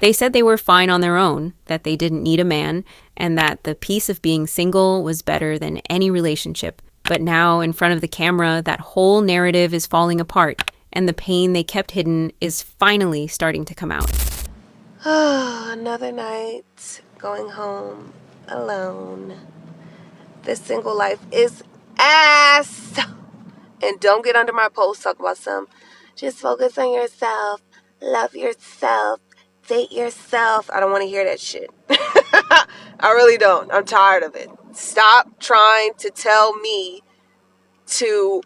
They said they were fine on their own, that they didn't need a man, and that the peace of being single was better than any relationship. But now, in front of the camera, that whole narrative is falling apart, and the pain they kept hidden is finally starting to come out. Another night going home alone. This single life is ass. And don't get under my post talk about just focus on yourself, love yourself, date yourself. I don't want to hear that shit. I really don't. I'm tired of it. Stop trying to tell me to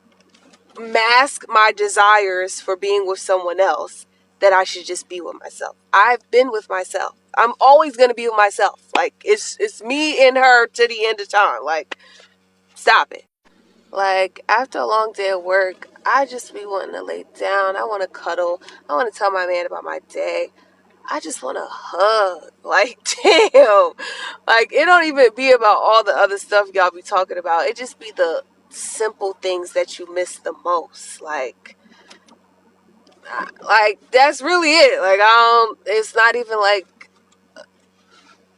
mask my desires for being with someone else, that I should just be with myself. I've been with myself. I'm always going to be with myself. Like, it's me and her to the end of time. Like, stop it. Like, after a long day of work, I just be wanting to lay down. I want to cuddle. I want to tell my man about my day. I just want to hug. Like, damn. Like, it don't even be about all the other stuff y'all be talking about. It just be the simple things that you miss the most. Like that's really it. Like, it's not even like,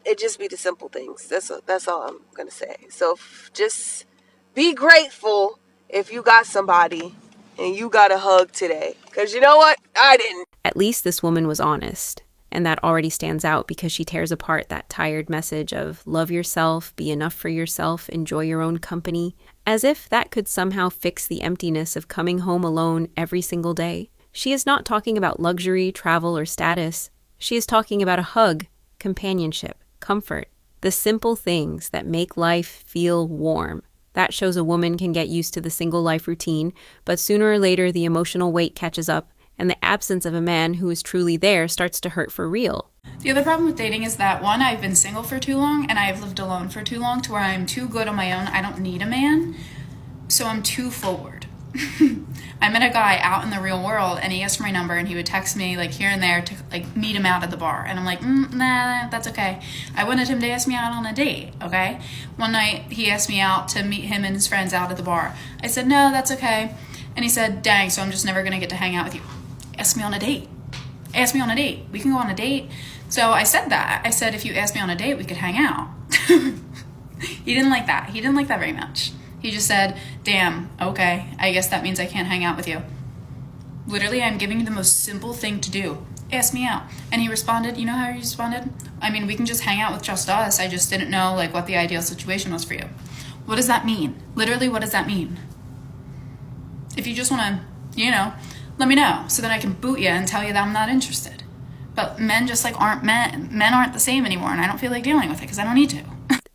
it just be the simple things. That's all I'm gonna say. So just be grateful if you got somebody and you got a hug today, because you know what, I didn't. At least this woman was honest, and that already stands out because she tears apart that tired message of love yourself, be enough for yourself, enjoy your own company, as if that could somehow fix the emptiness of coming home alone every single day. She is not talking about luxury, travel, or status. She is talking about a hug, companionship, comfort, the simple things that make life feel warm. That shows a woman can get used to the single life routine, but sooner or later the emotional weight catches up, and the absence of a man who is truly there starts to hurt for real. The other problem with dating is that, one, I've been single for too long, and I've lived alone for too long, to where I'm too good on my own. I don't need a man, so I'm too forward. I met a guy out in the real world, and he asked for my number, and he would text me like here and there to like meet him out at the bar, and I'm like, nah, that's okay. I wanted him to ask me out on a date. Okay, one night he asked me out to meet him and his friends out at the bar. I said, no, that's okay. And he said, dang, so I'm just never gonna get to hang out with you. Ask me on a date. Ask me on a date. We can go on a date. So I said that. I said, if you asked me on a date, we could hang out. He didn't like that. He didn't like that very much. He just said, damn, okay, I guess that means I can't hang out with you. Literally, I'm giving you the most simple thing to do. Ask me out. And he responded, you know how he responded? I mean, we can just hang out with just us. I just didn't know like what the ideal situation was for you. What does that mean? Literally, what does that mean? If you just want to, let me know so that I can boot you and tell you that I'm not interested. But men just like aren't men. Men aren't the same anymore, and I don't feel like dealing with it because I don't need to.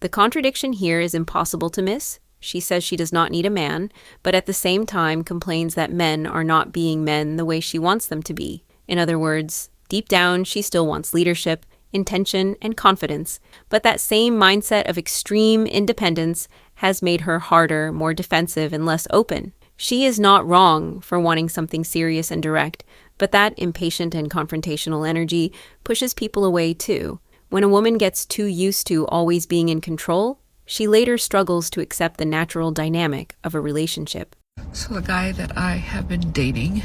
The contradiction here is impossible to miss. She says she does not need a man, but at the same time complains that men are not being men the way she wants them to be. In other words, deep down, she still wants leadership, intention, and confidence, but that same mindset of extreme independence has made her harder, more defensive, and less open. She is not wrong for wanting something serious and direct, but that impatient and confrontational energy pushes people away too. When a woman gets too used to always being in control, she later struggles to accept the natural dynamic of a relationship. So the guy that I have been dating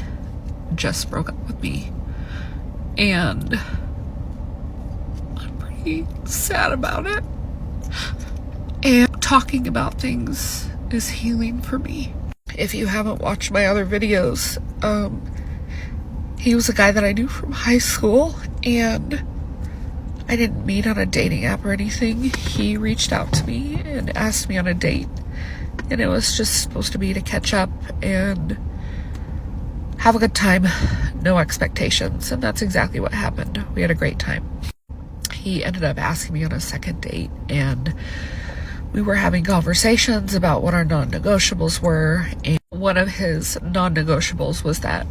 just broke up with me, and I'm pretty sad about it. And talking about things is healing for me. If you haven't watched my other videos, he was a guy that I knew from high school, and I didn't meet on a dating app or anything. He reached out to me and asked me on a date, and it was just supposed to be to catch up and have a good time, no expectations, and that's exactly what happened. We had a great time. He ended up asking me on a second date, and we were having conversations about what our non-negotiables were, and one of his non-negotiables was that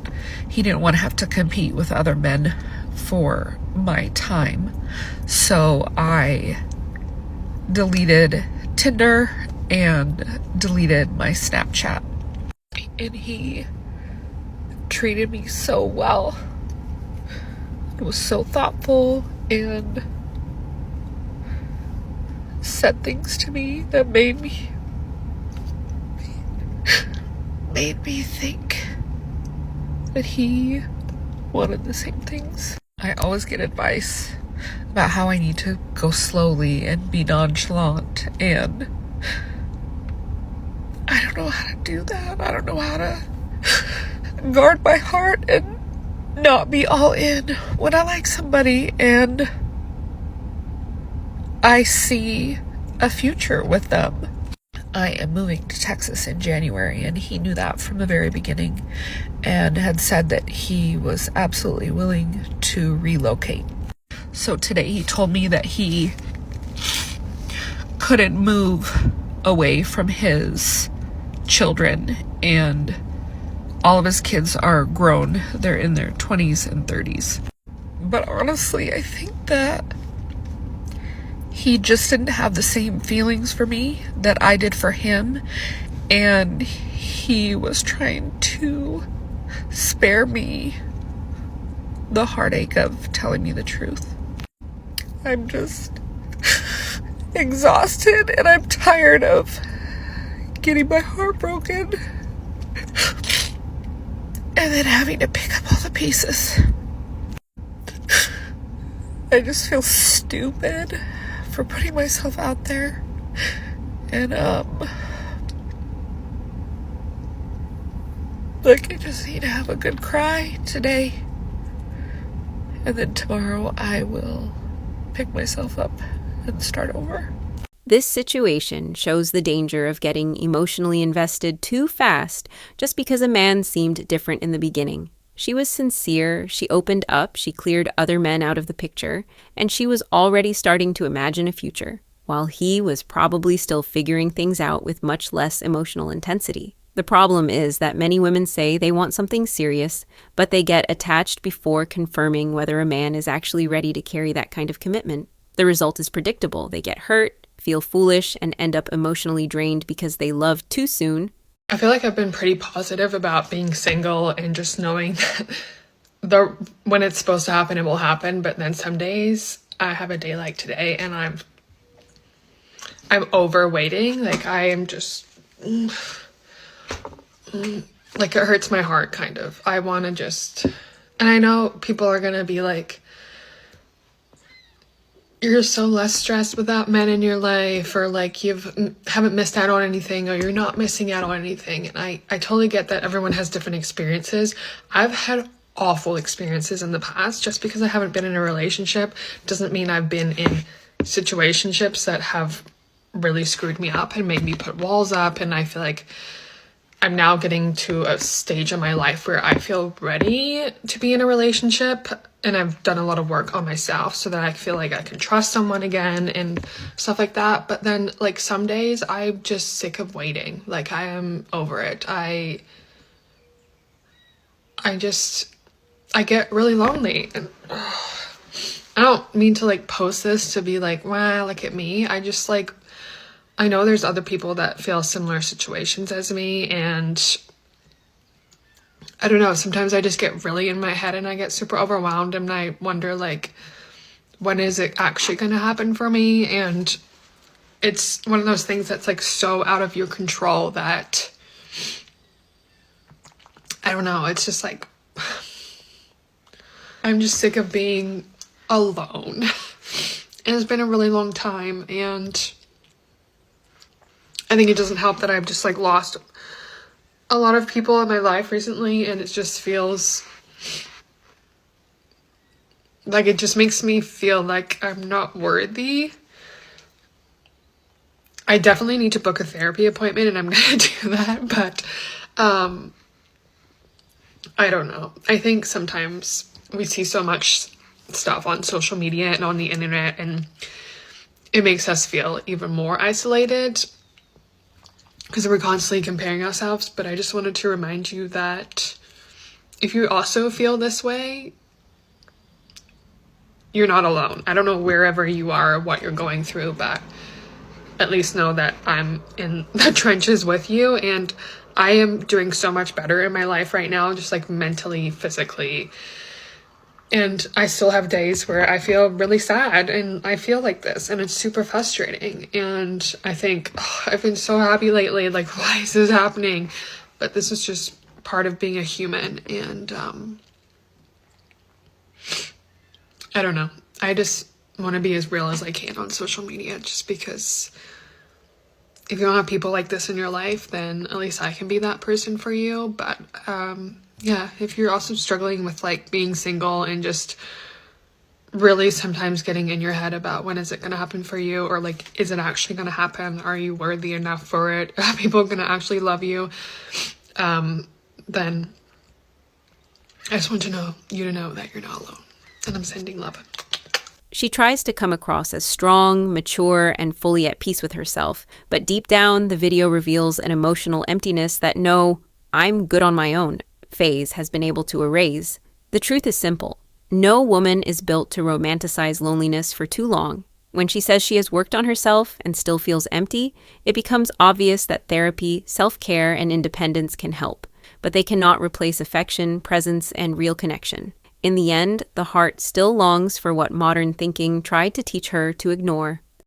he didn't want to have to compete with other men for my time. So I deleted Tinder and deleted my Snapchat. And he treated me so well. It was so thoughtful and said things to me that made me think that he wanted the same things. I always get advice about how I need to go slowly and be nonchalant, and I don't know how to do that. I don't know how to guard my heart and not be all in when I like somebody and I see a future with them. I am moving to Texas in January, and he knew that from the very beginning and had said that he was absolutely willing to relocate. So today he told me that he couldn't move away from his children, and all of his kids are grown. They're in their 20s and 30s. But honestly, I think that he just didn't have the same feelings for me that I did for him, and he was trying to spare me the heartache of telling me the truth. I'm just exhausted, and I'm tired of getting my heart broken and then having to pick up all the pieces. I just feel stupid for putting myself out there, and like, I just need to have a good cry today, and then tomorrow I will pick myself up and start over. This situation shows the danger of getting emotionally invested too fast just because a man seemed different in the beginning. She was sincere, she opened up, she cleared other men out of the picture, and she was already starting to imagine a future, while he was probably still figuring things out with much less emotional intensity. The problem is that many women say they want something serious, but they get attached before confirming whether a man is actually ready to carry that kind of commitment. The result is predictable. They get hurt, feel foolish, and end up emotionally drained because they love too soon. I feel like I've been pretty positive about being single and just knowing that when it's supposed to happen, it will happen. But then some days I have a day like today and I'm over waiting. Like, I am just like, it hurts my heart, kind of. I want to just, and I know people are going to be like, you're so less stressed without men in your life, or like haven't missed out on anything, or you're not missing out on anything. And I totally get that everyone has different experiences. I've had awful experiences in the past. Just because I haven't been in a relationship doesn't mean I've been in situationships that have really screwed me up and made me put walls up. And I feel like I'm now getting to a stage in my life where I feel ready to be in a relationship, and I've done a lot of work on myself so that I feel like I can trust someone again and stuff like that. But then, like, some days I'm just sick of waiting. Like, I am over it. I get really lonely, and I don't mean to like post this to be like, wow, look at me. I just like, I know there's other people that feel similar situations as me, and I don't know, sometimes I just get really in my head and I get super overwhelmed, and I wonder, like, when is it actually going to happen for me? And it's one of those things that's like so out of your control that, I don't know, it's just like, I'm just sick of being alone. And it's been a really long time, and I think it doesn't help that I've just like lost a lot of people in my life recently, and it just feels like, it just makes me feel like I'm not worthy. I definitely need to book a therapy appointment, and I'm gonna do that, but I don't know. I think sometimes we see so much stuff on social media and on the internet, and it makes us feel even more isolated because we're constantly comparing ourselves. But I just wanted to remind you that if you also feel this way, you're not alone. I don't know wherever you are or what you're going through, but at least know that I'm in the trenches with you, and I am doing so much better in my life right now, just like mentally, physically. And I still have days where I feel really sad and I feel like this, and it's super frustrating. And I think, oh, I've been so happy lately, like, why is this happening? But this is just part of being a human. And I don't know. I just want to be as real as I can on social media, just because if you don't have people like this in your life, then at least I can be that person for you. But yeah, if you're also struggling with like being single and just really sometimes getting in your head about when is it going to happen for you, or like, is it actually going to happen? Are you worthy enough for it? Are people going to actually love you? Then I just want you to know that you're not alone. And I'm sending love. She tries to come across as strong, mature, and fully at peace with herself, but deep down, the video reveals an emotional emptiness that no, I'm good on my own phase has been able to erase. The truth is simple. No woman is built to romanticize loneliness for too long. When she says she has worked on herself and still feels empty, it becomes obvious that therapy, self-care, and independence can help, but they cannot replace affection, presence, and real connection. In the end, the heart still longs for what modern thinking tried to teach her to ignore.